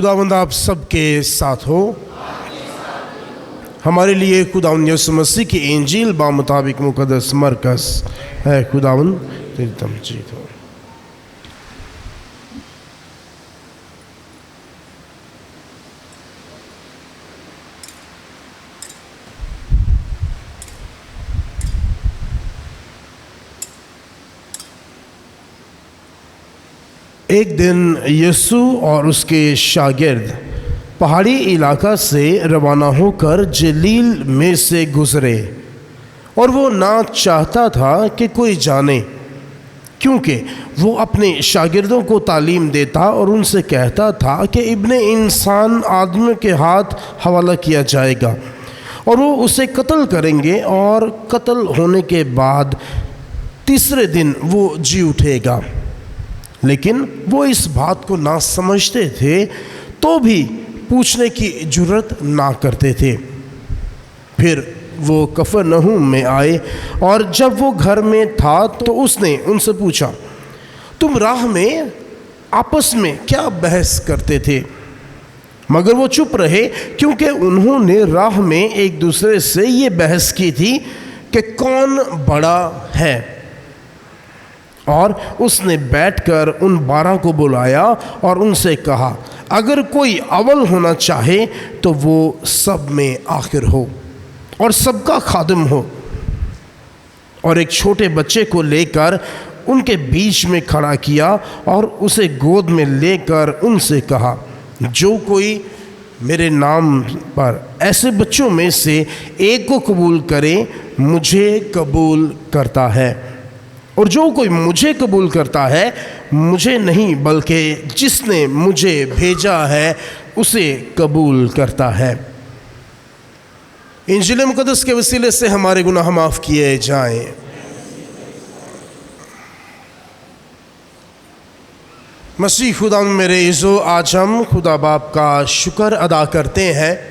खुदावंद आप सबके साथ हो। हमारे लिए खुदावंद यीशु मसीह की इंजील बामुताबिक मुकद्दस मरकस है। खुदावंद तेरी तमजीद हो। एक दिन यीशु और उसके शागिर्द पहाड़ी इलाका से रवाना होकर जलील में से गुजरे, और वो ना चाहता था कि कोई जाने, क्योंकि वो अपने शागिर्दों को तालीम देता और उनसे कहता था कि इब्ने इंसान आदमी के हाथ हवाला किया जाएगा और वो उसे कत्ल करेंगे, और कत्ल होने के बाद तीसरे दिन वो जी उठेगा। लेकिन वो इस बात को ना समझते थे, तो भी पूछने की जुर्रत ना करते थे। फिर वो कफरनहूम में आए, और जब वो घर में था तो उसने उनसे पूछा, तुम राह में आपस में क्या बहस करते थे? मगर वो चुप रहे, क्योंकि उन्होंने राह में एक दूसरे से ये बहस की थी कि कौन बड़ा है। और उसने बैठकर उन 12 को बुलाया और उनसे कहा, अगर कोई अव्वल होना चाहे तो वो सब में आखिर हो और सबका खादिम हो। और एक छोटे बच्चे को लेकर उनके बीच में खड़ा किया और उसे गोद में लेकर उनसे कहा, जो कोई मेरे नाम पर ऐसे बच्चों में से एक को कबूल करे, मुझे कबूल करता है, और जो कोई मुझे कबूल करता है, मुझे नहीं बल्कि जिसने मुझे भेजा है उसे कबूल करता है। इंजील मुकद्दस के वसीले से हमारे गुनाह माफ़ किए जाएं। मसीह खुदा मेरे इज़्ज़ो, आज हम खुदा बाप का शुक्र अदा करते हैं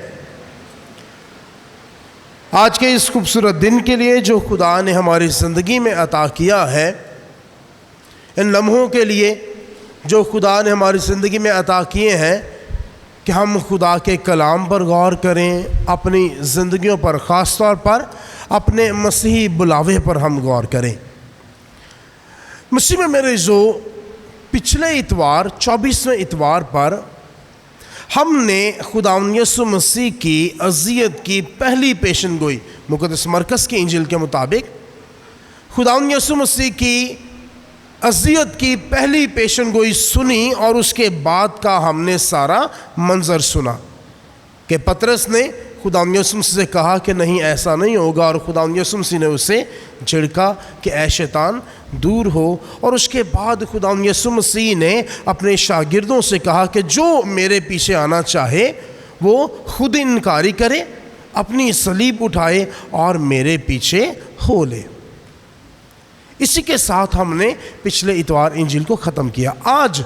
आज के इस खूबसूरत दिन के लिए जो खुदा ने हमारी ज़िंदगी में अता किया है, इन लम्हों के लिए जो खुदा ने हमारी ज़िंदगी में अता किए हैं कि हम खुदा के कलाम पर गौर करें, अपनी ज़िंदगियों पर, ख़ास तौर पर अपने मसीही बुलावे पर हम गौर करें। मसीह में मेरे जो पिछले इतवार 24वें इतवार पर हमने खुदावंद यीशु मसीह की अज़ियत की पहली पेशन गोई मुकद्दस मरकस की इंजील के मुताबिक खुदावंद यीशु मसीह की अज़ियत की पहली पेशन गोई सुनी, और उसके बाद का हमने सारा मंज़र सुना कि पतरस ने खुदावंद यीशु मसीह से कहा कि नहीं, ऐसा नहीं होगा, और खुदावंद यीशु मसीह ने उसे झिड़का कि ऐ शैतान दूर हो। और उसके बाद खुदावंद यीशु मसीह ने अपने शागिर्दों से कहा कि जो मेरे पीछे आना चाहे वो खुद इनकारी करे, अपनी सलीब उठाए और मेरे पीछे हो ले। इसी के साथ हमने पिछले इतवार इंजील को ख़त्म किया। आज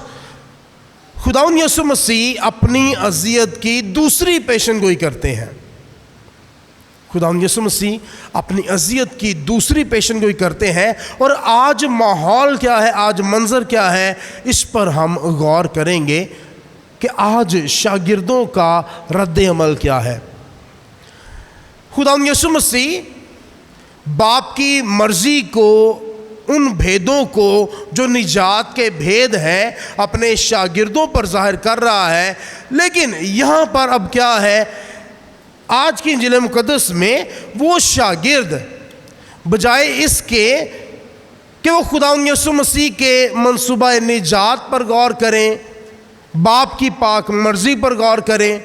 खुदावंद यीशु मसीह अपनी अज़ियत की दूसरी पेशन गोई करते हैं। खुदावंद यीशु मसीह अपनी अज़ियत की दूसरी पेशन गोई करते हैं, और आज माहौल क्या है, आज मंज़र क्या है, इस पर हम गौर करेंगे कि आज शागिर्दों का रद्द अमल क्या है। खुदावंद यीशु मसीह बाप की मर्ज़ी को, उन भेदों को जो निजात के भेद हैं, अपने शागिर्दों पर ज़ाहिर कर रहा है। लेकिन यहाँ पर अब क्या है, आज की इंजील मुकद्दस में वो शागिर्द बजाय इसके कि वो खुदावंद यीशु मसीह के मंसूबा निजात पर गौर करें, बाप की पाक मर्ज़ी पर गौर करें,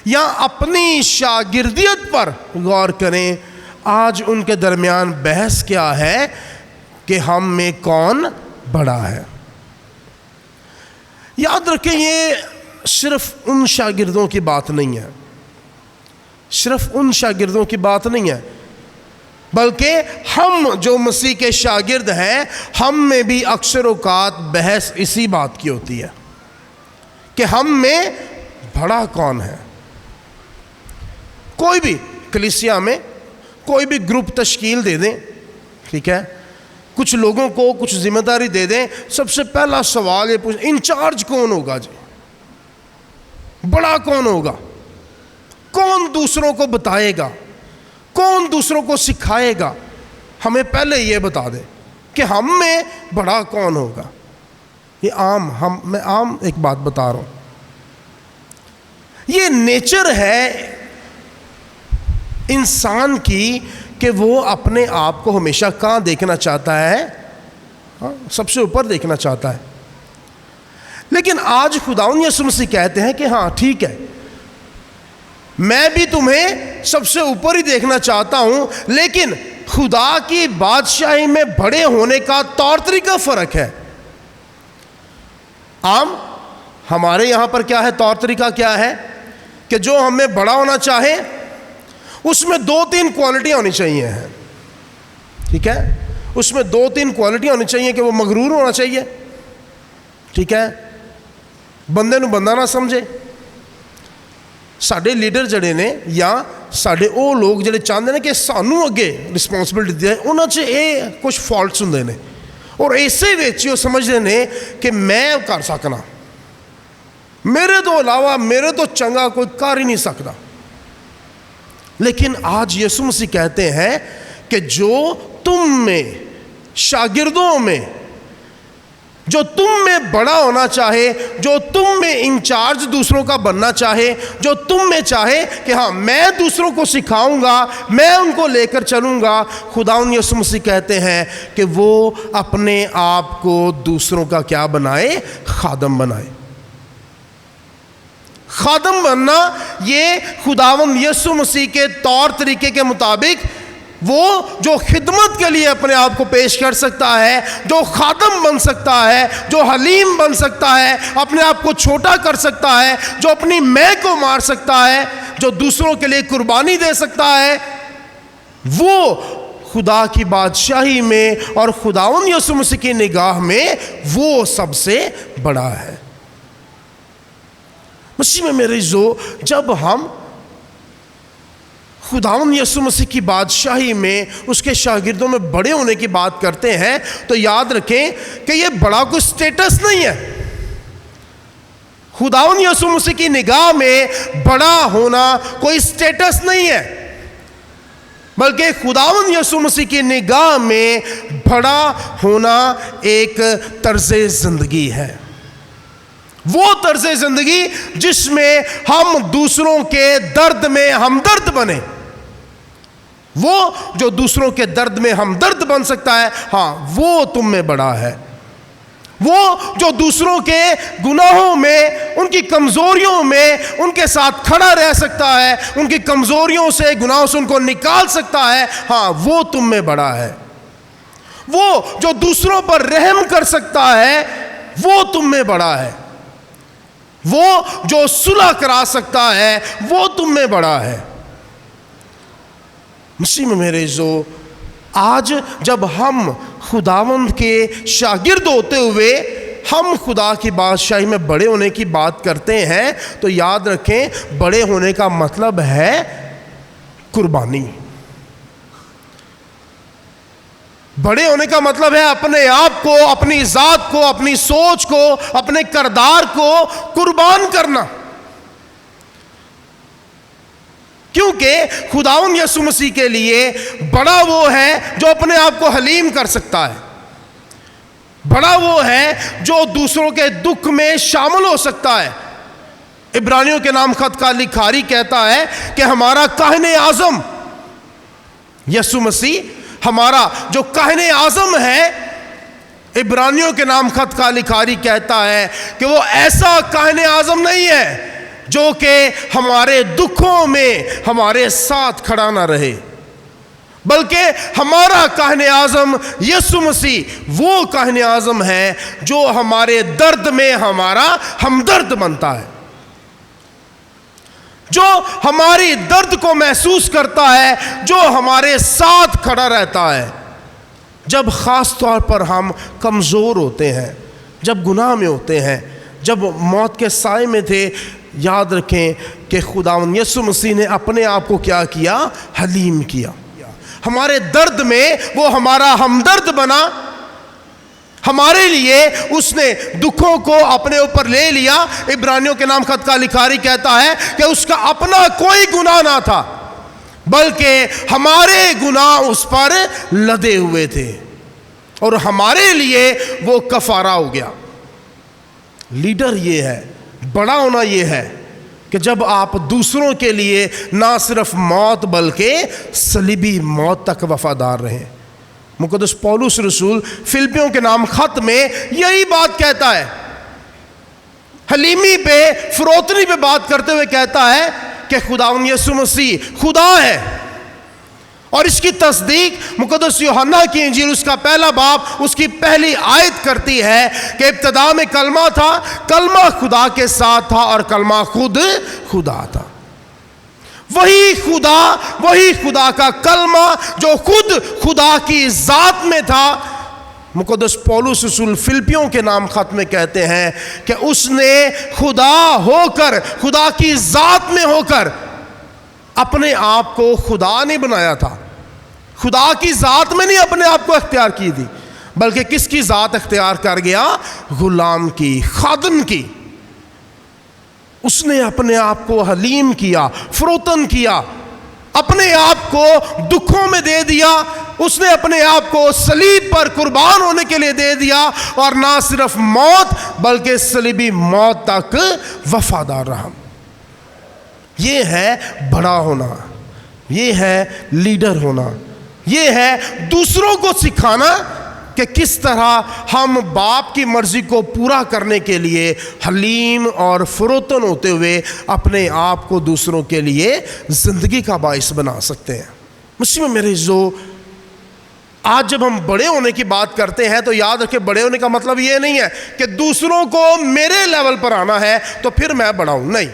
या अपनी शागिर्दियत पर गौर करें, आज उनके दरमियान बहस क्या है कि हम में कौन बड़ा है। याद रखें, ये सिर्फ उन शागिर्दों की बात नहीं है, सिर्फ उन शागिर्दों की बात नहीं है, बल्कि हम जो मसीह के शागिर्द हैं, हम में भी अक्सर औकात बहस इसी बात की होती है कि हम में बड़ा कौन है। कोई भी कलीसिया में कोई भी ग्रुप तश्कील दे दें, ठीक है, कुछ लोगों को कुछ जिम्मेदारी दे दें, सबसे पहला सवाल ये पूछ, इंचार्ज कौन होगा जी? बड़ा कौन होगा, कौन दूसरों को बताएगा, कौन दूसरों को सिखाएगा, हमें पहले ये बता दे कि हम में बड़ा कौन होगा। ये मैं आम एक बात बता रहा हूं, ये नेचर है इंसान की कि वो अपने आप को हमेशा कहाँ देखना चाहता है, सबसे ऊपर देखना चाहता है। लेकिन आज खुदावंद यीशु मसीह कहते हैं कि हाँ ठीक है, मैं भी तुम्हें सबसे ऊपर ही देखना चाहता हूं, लेकिन खुदा की बादशाही में बड़े होने का तौर तरीका फर्क है। हमारे यहां पर क्या है, तौर तरीका क्या है कि जो हमें बड़ा होना चाहे उसमें 2-3 क्वालिटियां होनी चाहिए, ठीक है, उसमें 2-3 क्वालिटियां होनी चाहिए कि वो मगरूर होना चाहिए, ठीक है, बंदे नूं बंदा ना समझे। साडे लीडर जड़े ने या साडे वो लोग जड़े चाहते हैं कि सानू अगे रिस्पॉन्सिबिलिटी दे, उन्हां च ये कुछ फॉल्ट्स हुंदे ने और इसे विच वो समझते हैं कि मैं कर सकना, मेरे तो अलावा मेरे तो चंगा कोई कर ही नहीं सकता। लेकिन आज यीशु मसीह कहते हैं कि जो तुम में, शागिर्दों में, जो तुम में बड़ा होना चाहे, जो तुम में इंचार्ज दूसरों का बनना चाहे, जो तुम में चाहे कि हाँ मैं दूसरों को सिखाऊंगा, मैं उनको लेकर चलूंगा, खुदावंद यीशु मसीह कहते हैं कि वो अपने आप को दूसरों का क्या बनाए, खादम बनाए। खादम बनना ये खुदावंद यीशु मसीह के तौर तरीके के मुताबिक वो जो खिदमत के लिए अपने आप को पेश कर सकता है, जो खादम बन सकता है, जो हलीम बन सकता है, अपने आप को छोटा कर सकता है, जो अपनी मैं को मार सकता है, जो दूसरों के लिए कुर्बानी दे सकता है, वो खुदा की बादशाही में और खुदावंद यीशु मसीह की निगाह में वो सबसे बड़ा है। मसीह में मेरे जो जब हम खुदावंद यीशु मसीह की बादशाही में उसके शागिर्दों में बड़े होने की बात करते हैं तो याद रखें कि ये बड़ा कोई स्टेटस नहीं है। खुदावंद यीशु मसीह की निगाह में बड़ा होना कोई स्टेटस नहीं है, बल्कि खुदावंद यीशु मसीह की निगाह में बड़ा होना एक तर्ज़े ज़िंदगी है। वो तर्ज़े ज़िंदगी जिसमें हम दूसरों के दर्द में हमदर्द बने, वो जो दूसरों के दर्द में हमदर्द बन सकता है, हाँ वो तुम में बड़ा है। वो जो दूसरों के गुनाहों में, उनकी कमज़ोरियों में उनके साथ खड़ा रह सकता है, उनकी कमज़ोरियों से, गुनाहों से उनको निकाल सकता है, हाँ वो तुम में बड़ा है। वो जो दूसरों पर रहम कर सकता है, वो तुम में बड़ा है। वो जो सुलह करा सकता है, वो तुम में बड़ा है। मसीह में मेरे जो आज जब हम खुदावंद के शागिर्द होते हुए हम खुदा की बादशाही में बड़े होने की बात करते हैं तो याद रखें बड़े होने का मतलब है कुर्बानी। बड़े होने का मतलब है अपने आप को, अपनी ज़ात को, अपनी सोच को, अपने किरदार को कुर्बान करना। क्योंकि खुदावंद यीशु मसीह के लिए बड़ा वो है जो अपने आप को हलीम कर सकता है, बड़ा वो है जो दूसरों के दुख में शामिल हो सकता है। इब्रानियों के नाम खत का लिखारी कहता है कि हमारा काहने आज़म यीशु मसीह, हमारा जो काहने आज़म है, इब्रानियों के नाम खत का लिखारी कहता है कि वो ऐसा काहने आज़म नहीं है जो कि हमारे दुखों में हमारे साथ खड़ा ना रहे, बल्कि हमारा काहने आज़म यीशु मसीह वो काहने आज़म है जो हमारे दर्द में हमारा हमदर्द बनता है, जो हमारी दर्द को महसूस करता है, जो हमारे साथ खड़ा रहता है। जब ख़ास तौर पर हम कमज़ोर होते हैं, जब गुनाह में होते हैं, जब मौत के साए में थे, याद रखें कि खुदावंद यीशु मसीह ने अपने आप को क्या किया, हलीम किया। हमारे दर्द में वो हमारा हमदर्द बना, ہمارے لیے اس نے دکھوں کو اپنے اوپر لے لیا۔ عبرانیوں کے نام خط کا لکھاری کہتا ہے کہ اس کا اپنا کوئی گناہ نہ تھا، بلکہ ہمارے گناہ اس پر لدے ہوئے تھے اور ہمارے لیے وہ کفارہ ہو گیا۔ لیڈر یہ ہے، بڑا ہونا یہ ہے کہ جب آپ دوسروں کے لیے نہ صرف موت بلکہ صلیبی موت تک وفادار رہیں۔ مقدس پولس رسول فلپیوں کے نام خط میں یہی بات کہتا ہے، حلیمی پہ، فروتنی پہ بات کرتے ہوئے کہتا ہے کہ خداوند یسوع مسیح خدا ہے، اور اس کی تصدیق مقدس یوحنا کی انجیل اس کا پہلا باب اس کی پہلی آیت کرتی ہے کہ ابتدا میں کلمہ تھا، کلمہ خدا کے ساتھ تھا اور کلمہ خود خدا تھا۔ وہی خدا کا کلمہ جو خود خدا کی ذات میں تھا۔ مقدس پولس رسول فلپیوں کے نام خط میں کہتے ہیں کہ اس نے خدا ہو کر، خدا کی ذات میں ہو کر اپنے آپ کو خدا نہیں بنایا تھا، خدا کی ذات میں نہیں اپنے آپ کو اختیار کی تھی، بلکہ کس کی ذات اختیار کر گیا؟ غلام کی، خادم کی۔ اس نے اپنے آپ کو حلیم کیا، فروتن کیا، اپنے آپ کو دکھوں میں دے دیا، اس نے اپنے آپ کو صلیب پر قربان ہونے کے لیے دے دیا، اور نہ صرف موت بلکہ صلیبی موت تک وفادار رہا۔ یہ ہے بڑا ہونا، یہ ہے لیڈر ہونا، یہ ہے دوسروں کو سکھانا کہ کس طرح ہم باپ کی مرضی کو پورا کرنے کے لیے حلیم اور فروتن ہوتے ہوئے اپنے آپ کو دوسروں کے لیے زندگی کا باعث بنا سکتے ہیں۔ مسیح میں میرے عزیزو، آج جب ہم بڑے ہونے کی بات کرتے ہیں تو یاد رکھیں، بڑے ہونے کا مطلب یہ نہیں ہے کہ دوسروں کو میرے لیول پر آنا ہے تو پھر میں بڑا ہوں، نہیں۔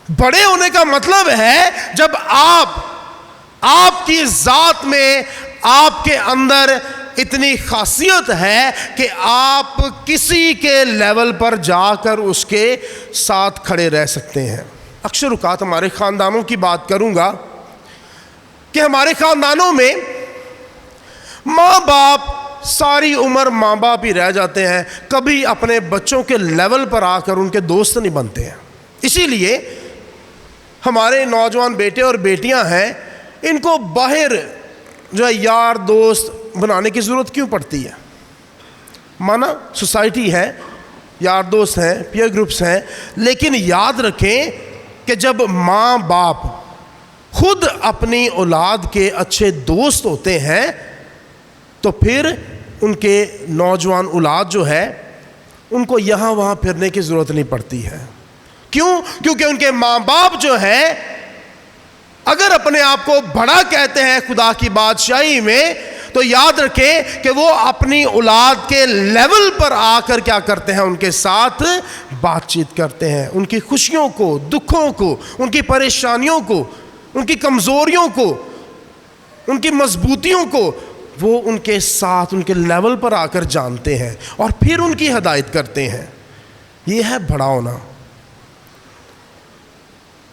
بڑے ہونے کا مطلب ہے جب آپ کی ذات میں، آپ کے اندر اتنی خاصیت ہے کہ آپ کسی کے لیول پر جا کر اس کے ساتھ کھڑے رہ سکتے ہیں۔ اکثر اوقات ہمارے خاندانوں کی بات کروں گا کہ ہمارے خاندانوں میں ماں باپ ساری عمر ماں باپ ہی رہ جاتے ہیں، کبھی اپنے بچوں کے لیول پر آ کر ان کے دوست نہیں بنتے ہیں۔ اسی لیے ہمارے نوجوان بیٹے اور بیٹیاں ہیں، ان کو باہر جو ہے یار دوست بنانے کی ضرورت کیوں پڑتی ہے؟ مانا سوسائٹی ہے، یار دوست ہیں، پیئر گروپس ہیں، لیکن یاد رکھیں کہ جب ماں باپ خود اپنی اولاد کے اچھے دوست ہوتے ہیں تو پھر ان کے نوجوان اولاد جو ہے ان کو یہاں وہاں پھرنے کی ضرورت نہیں پڑتی ہے۔ کیوں؟ کیونکہ ان کے ماں باپ جو ہے اگر اپنے آپ کو بڑا کہتے ہیں خدا کی بادشاہی میں، تو یاد رکھیں کہ وہ اپنی اولاد کے لیول پر آ کر کیا کرتے ہیں؟ ان کے ساتھ بات چیت کرتے ہیں، ان کی خوشیوں کو، دکھوں کو، ان کی پریشانیوں کو، ان کی کمزوریوں کو، ان کی مضبوطیوں کو وہ ان کے ساتھ، ان کے لیول پر آ کر جانتے ہیں اور پھر ان کی ہدایت کرتے ہیں۔ یہ ہے بڑا ہونا۔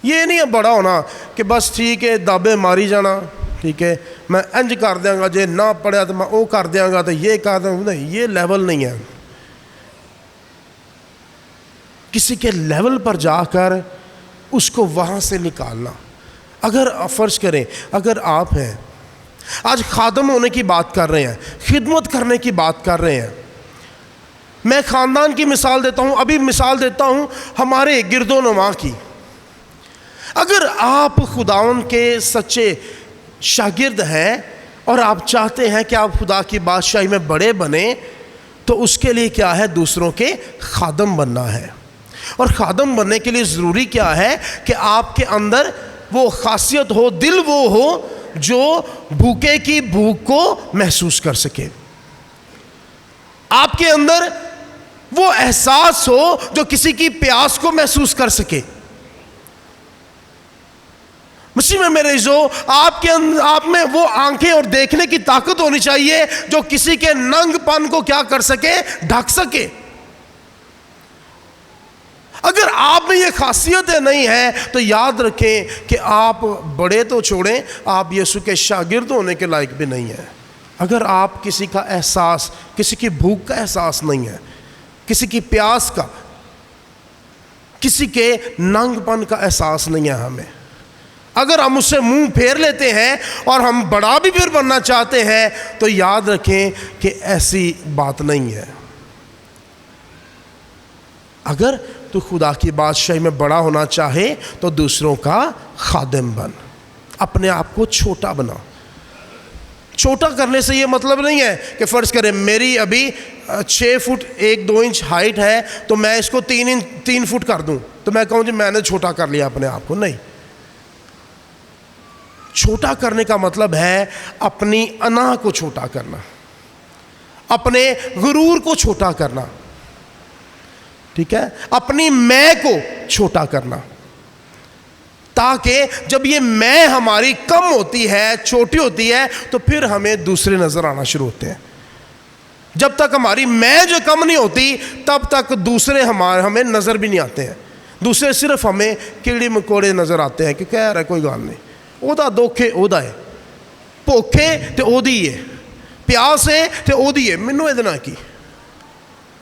یہ نہیں ہے بڑا ہونا کہ بس ٹھیک ہے دابے ماری جانا، ٹھیک ہے میں انج کر دیاں گا، جے نہ پڑھیا تو میں وہ کر دیاں گا، تو یہ کر دیں گا، نہیں، یہ لیول نہیں ہے۔ کسی کے لیول پر جا کر اس کو وہاں سے نکالنا۔ اگر فرض کریں اگر آپ ہیں آج خادم ہونے کی بات کر رہے ہیں، خدمت کرنے کی بات کر رہے ہیں، میں خاندان کی مثال دیتا ہوں، ابھی مثال دیتا ہوں ہمارے گرد و نما کی۔ اگر آپ خداوند کے سچے شاگرد ہیں اور آپ چاہتے ہیں کہ آپ خدا کی بادشاہی میں بڑے بنیں، تو اس کے لیے کیا ہے؟ دوسروں کے خادم بننا ہے۔ اور خادم بننے کے لیے ضروری کیا ہے؟ کہ آپ کے اندر وہ خاصیت ہو، دل وہ ہو جو بھوکے کی بھوک کو محسوس کر سکے، آپ کے اندر وہ احساس ہو جو کسی کی پیاس کو محسوس کر سکے۔ مسیح میں میرے عزیزو، آپ میں وہ آنکھیں اور دیکھنے کی طاقت ہونی چاہیے جو کسی کے ننگ پن کو کیا کر سکے؟ ڈھک سکے۔ اگر آپ میں یہ خاصیتیں نہیں ہیں تو یاد رکھیں کہ آپ بڑے تو چھوڑیں، آپ یسوع کے شاگرد ہونے کے لائق بھی نہیں ہیں۔ اگر آپ کسی کا احساس، کسی کی بھوک کا احساس نہیں ہے، کسی کی پیاس کا، کسی کے ننگ پن کا احساس نہیں ہے ہمیں، اگر ہم اس سے منہ پھیر لیتے ہیں اور ہم بڑا بھی پھر بننا چاہتے ہیں، تو یاد رکھیں کہ ایسی بات نہیں ہے۔ اگر تو خدا کی بادشاہی میں بڑا ہونا چاہے تو دوسروں کا خادم بن، اپنے آپ کو چھوٹا بنا۔ چھوٹا کرنے سے یہ مطلب نہیں ہے کہ فرض کریں میری ابھی 6 فٹ 1-2 انچ ہائٹ ہے تو میں اس کو 3 فٹ کر دوں تو میں کہوں جی میں نے چھوٹا کر لیا اپنے آپ کو۔ نہیں، چھوٹا کرنے کا مطلب ہے اپنی انا کو چھوٹا کرنا، اپنے غرور کو چھوٹا کرنا، ٹھیک ہے، اپنی میں کو چھوٹا کرنا، تاکہ جب یہ میں ہماری کم ہوتی ہے، چھوٹی ہوتی ہے، تو پھر ہمیں دوسرے نظر آنا شروع ہوتے ہیں۔ جب تک ہماری میں جو کم نہیں ہوتی تب تک دوسرے ہمیں نظر بھی نہیں آتے ہیں۔ دوسرے صرف ہمیں کیڑے مکوڑے نظر آتے ہیں کہ کہہ رہا ہے کوئی گال نہیں، اودا دوکھے اودا ہے، بھوکھے تے اودی ہے، پیاس ہے تے اودی ہے، مینوں ادنا کی۔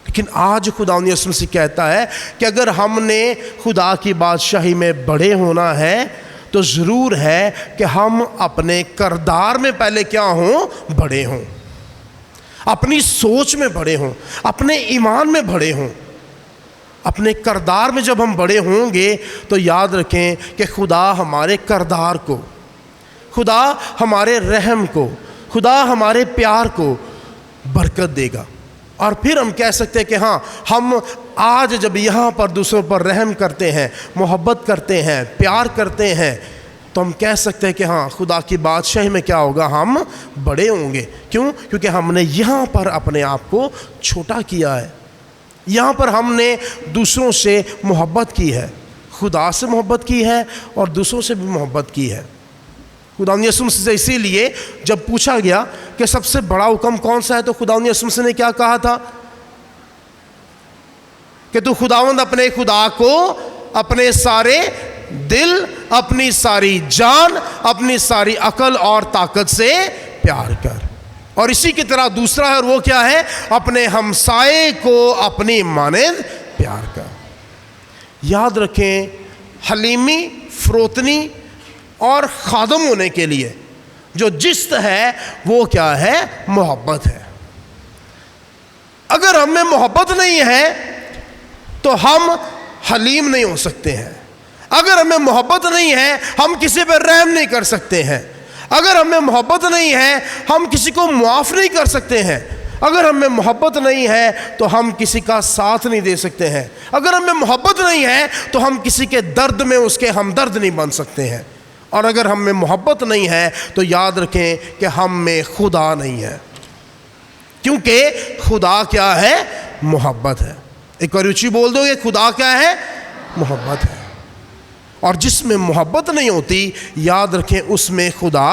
لیکن آج خدا یسوع مسیح کہتا ہے کہ اگر ہم نے خدا کی بادشاہی میں بڑے ہونا ہے تو ضرور ہے کہ ہم اپنے کردار میں پہلے کیا ہوں، بڑے ہوں، اپنی سوچ میں بڑے ہوں، اپنے ایمان میں بڑے ہوں۔ اپنے کردار میں جب ہم بڑے ہوں گے تو یاد رکھیں کہ خدا ہمارے کردار کو، خدا ہمارے رحم کو، خدا ہمارے پیار کو برکت دے گا، اور پھر ہم کہہ سکتے ہیں کہ ہاں ہم آج جب یہاں پر دوسروں پر رحم کرتے ہیں، محبت کرتے ہیں، پیار کرتے ہیں، تو ہم کہہ سکتے ہیں کہ ہاں خدا کی بادشاہی میں کیا ہوگا، ہم بڑے ہوں گے۔ کیوں؟ کیونکہ ہم نے یہاں پر اپنے آپ کو چھوٹا کیا ہے، یہاں پر ہم نے دوسروں سے محبت کی ہے، خدا سے محبت کی ہے اور دوسروں سے بھی محبت کی ہے۔ خدا یسوع مسیح سے اسی لیے جب پوچھا گیا کہ سب سے بڑا حکم کون سا ہے تو خدا یسوع مسیح نے کیا کہا تھا کہ تو خداوند اپنے خدا کو اپنے سارے دل، اپنی ساری جان، اپنی ساری عقل اور طاقت سے پیار کر، اور اسی کی طرح دوسرا ہے اور وہ کیا ہے، اپنے ہمسائے کو اپنی مانند پیار کر۔ یاد رکھیں حلیمی، فروتنی اور خادم ہونے کے لیے جو جست ہے وہ کیا ہے، محبت ہے۔ اگر ہم میں محبت نہیں ہے تو ہم حلیم نہیں ہو سکتے ہیں، اگر ہمیں محبت نہیں ہے ہم کسی پہ رحم نہیں کر سکتے ہیں، اگر ہمیں محبت نہیں ہے ہم کسی کو معاف نہیں کر سکتے ہیں، اگر ہمیں محبت نہیں ہے تو ہم کسی کا ساتھ نہیں دے سکتے ہیں، اگر ہمیں محبت نہیں ہے تو ہم کسی کے درد میں اس کے ہمدرد نہیں بن سکتے ہیں، اور اگر ہم میں محبت نہیں ہے تو یاد رکھیں کہ ہم میں خدا نہیں ہے، کیونکہ خدا کیا ہے، محبت ہے۔ ایک اور اونچی بول دو گے، خدا کیا ہے، محبت ہے، اور جس میں محبت نہیں ہوتی یاد رکھیں اس میں خدا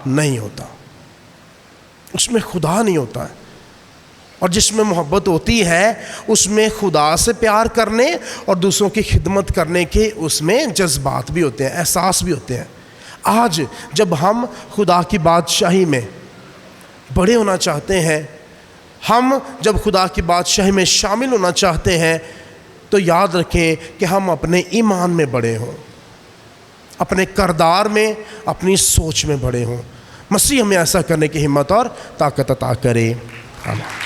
نہیں ہوتا، اس میں خدا نہیں ہوتا ہے۔ اور جس میں محبت ہوتی ہے اس میں خدا سے پیار کرنے اور دوسروں کی خدمت کرنے کے اس میں جذبات بھی ہوتے ہیں، احساس بھی ہوتے ہیں۔ آج جب ہم خدا کی بادشاہی میں بڑے ہونا چاہتے ہیں، ہم جب خدا کی بادشاہی میں شامل ہونا چاہتے ہیں، تو یاد رکھیں کہ ہم اپنے ایمان میں بڑے ہوں، اپنے کردار میں، اپنی سوچ میں بڑے ہوں۔ مسیح ہمیں ایسا کرنے کی ہمت اور طاقت عطا کرے، آمین۔